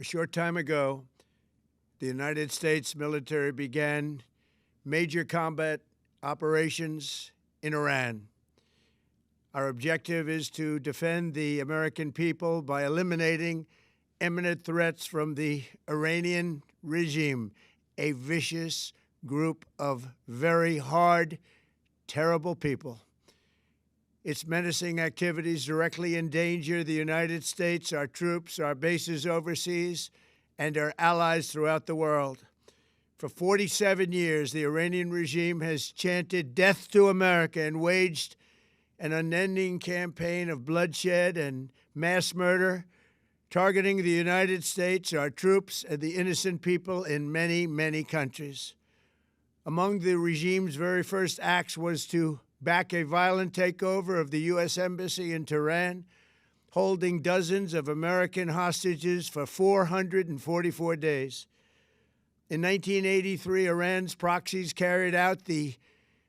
A short time ago, the United States military began major combat operations in Iran. Our objective is to defend the American people by eliminating imminent threats from the Iranian regime, a vicious group of very hard, terrible people. Its menacing activities directly endanger the United States, our troops, our bases overseas, and our allies throughout the world. For 47 years, the Iranian regime has chanted death to America and waged an unending campaign of bloodshed and mass murder, targeting the United States, our troops, and the innocent people in many, many countries. Among the regime's very first acts was to back a violent takeover of the U.S. Embassy in Tehran, holding dozens of American hostages for 444 days. In 1983, Iran's proxies carried out the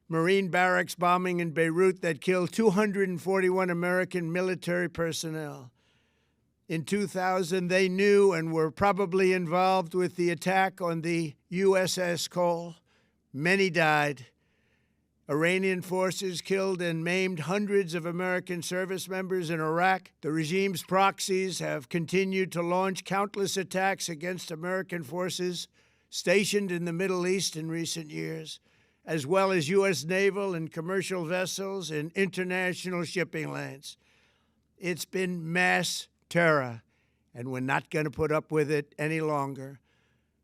Marine barracks bombing in Beirut that killed 241 American military personnel. In 2000, they knew and were probably involved with the attack on the USS Cole. Many died. Iranian forces killed and maimed hundreds of American service members in Iraq. The regime's proxies have continued to launch countless attacks against American forces stationed in the Middle East in recent years, as well as U.S. naval and commercial vessels in international shipping lanes. It's been mass terror, and we're not going to put up with it any longer.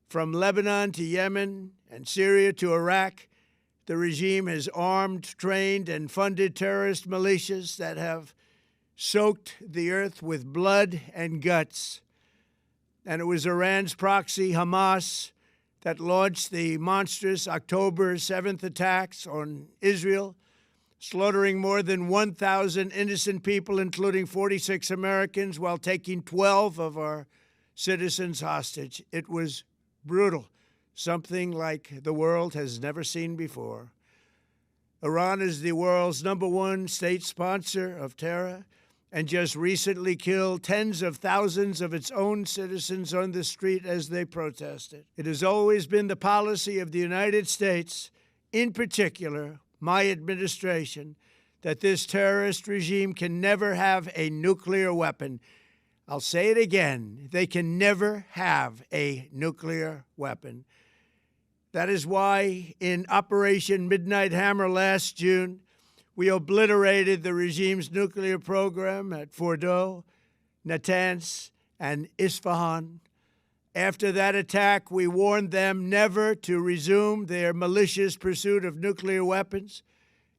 From Lebanon to Yemen and Syria to Iraq, the regime has armed, trained, and funded terrorist militias that have soaked the earth with blood and guts. And it was Iran's proxy, Hamas, that launched the monstrous October 7th attacks on Israel, slaughtering more than 1,000 innocent people, including 46 Americans, while taking 12 of our citizens hostage. It was brutal, something like the world has never seen before. Iran is the world's #1 state sponsor of terror and just recently killed tens of thousands of its own citizens on the street as they protested. It has always been the policy of the United States, in particular, my administration, that this terrorist regime can never have a nuclear weapon. I'll say it again, they can never have a nuclear weapon. That is why in Operation Midnight Hammer last June, we obliterated the regime's nuclear program at Fordow, Natanz, and Isfahan. After that attack, we warned them never to resume their malicious pursuit of nuclear weapons,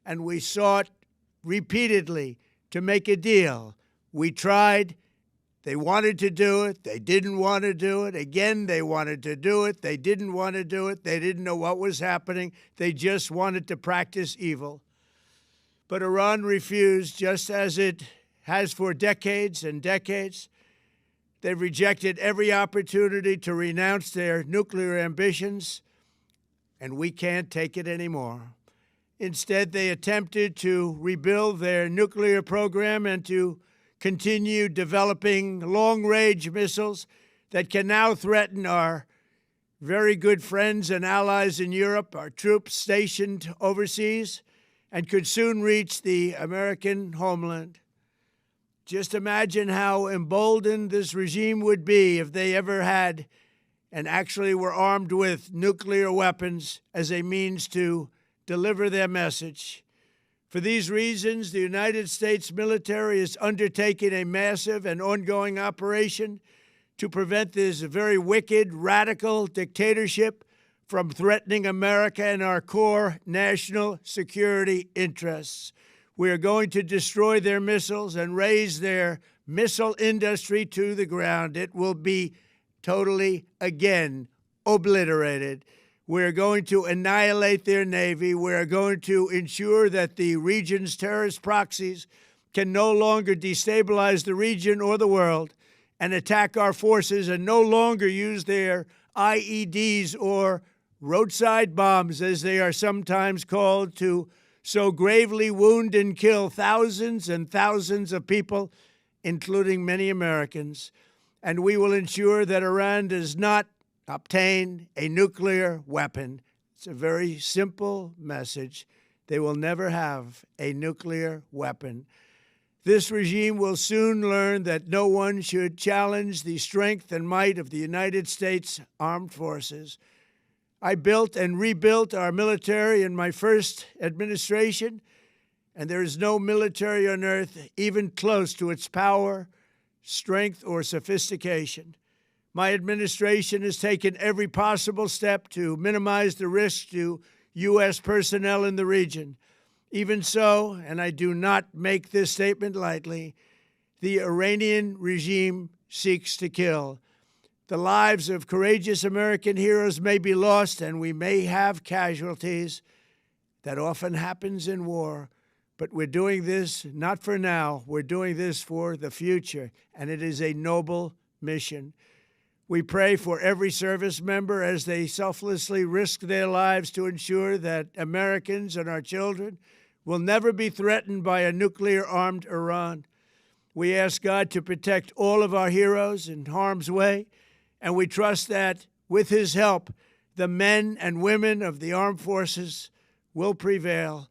and we sought repeatedly to make a deal. We tried. They wanted to do it. They didn't want to do it. Again, they wanted to do it. They didn't want to do it. They didn't know what was happening. They just wanted to practice evil. But Iran refused, just as it has for decades and decades. They've rejected every opportunity to renounce their nuclear ambitions, and we can't take it anymore. Instead, they attempted to rebuild their nuclear program and to continue developing long-range missiles that can now threaten our very good friends and allies in Europe, our troops stationed overseas, and could soon reach the American homeland. Just imagine how emboldened this regime would be if they ever had and actually were armed with nuclear weapons as a means to deliver their message. For these reasons, the United States military is undertaking a massive and ongoing operation to prevent this very wicked, radical dictatorship from threatening America and our core national security interests. We are going to destroy their missiles and raise their missile industry to the ground. It will be totally, again, obliterated. We're going to annihilate their Navy. We're going to ensure that the region's terrorist proxies can no longer destabilize the region or the world and attack our forces and no longer use their IEDs or roadside bombs, as they are sometimes called, to so gravely wound and kill thousands and thousands of people, including many Americans. and we will ensure that Iran does not obtain a nuclear weapon. It's a very simple message. They will never have a nuclear weapon. This regime will soon learn that no one should challenge the strength and might of the United States Armed Forces. I built and rebuilt our military in my first administration, and there is no military on earth even close to its power, strength, or sophistication. My administration has taken every possible step to minimize the risk to U.S. personnel in the region. Even so, and I do not make this statement lightly, the Iranian regime seeks to kill. The lives of courageous American heroes may be lost, and we may have casualties. That often happens in war. But we're doing this not for now. We're doing this for the future, and it is a noble mission. We pray for every service member as they selflessly risk their lives to ensure that Americans and our children will never be threatened by a nuclear-armed Iran. We ask God to protect all of our heroes in harm's way, and we trust that, with His help, the men and women of the armed forces will prevail.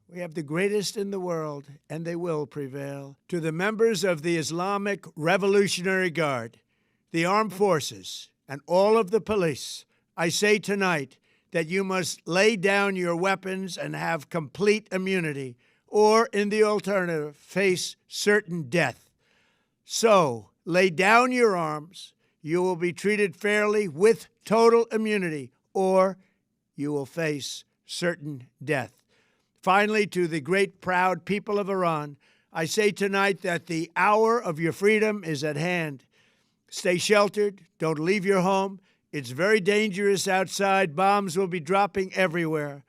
We have the greatest in the world, and they will prevail. To the members of the Islamic Revolutionary Guard, the armed forces, and all of the police, I say tonight that you must lay down your weapons and have complete immunity, or, in the alternative, face certain death. So, lay down your arms. You will be treated fairly with total immunity, or you will face certain death. Finally, to the great, proud people of Iran, I say tonight that the hour of your freedom is at hand. Stay sheltered. Don't leave your home. It's very dangerous outside. Bombs will be dropping everywhere.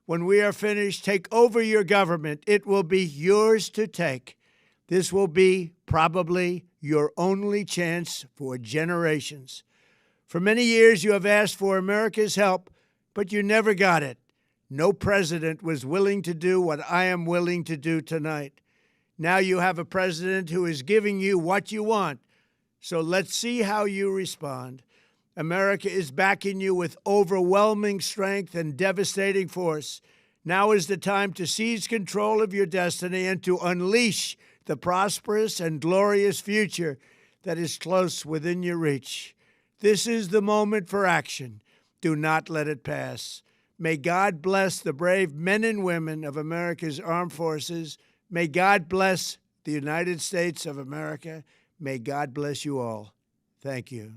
When we are finished, take over your government. It will be yours to take. This will be probably your only chance for generations. For many years, you have asked for America's help, but you never got it. No president was willing to do what I am willing to do tonight. Now you have a president who is giving you what you want. So let's see how you respond. America is backing you with overwhelming strength and devastating force. Now is the time to seize control of your destiny and to unleash the prosperous and glorious future that is close within your reach. This is the moment for action. Do not let it pass. May God bless the brave men and women of America's armed forces. May God bless the United States of America. May God bless you all. Thank you.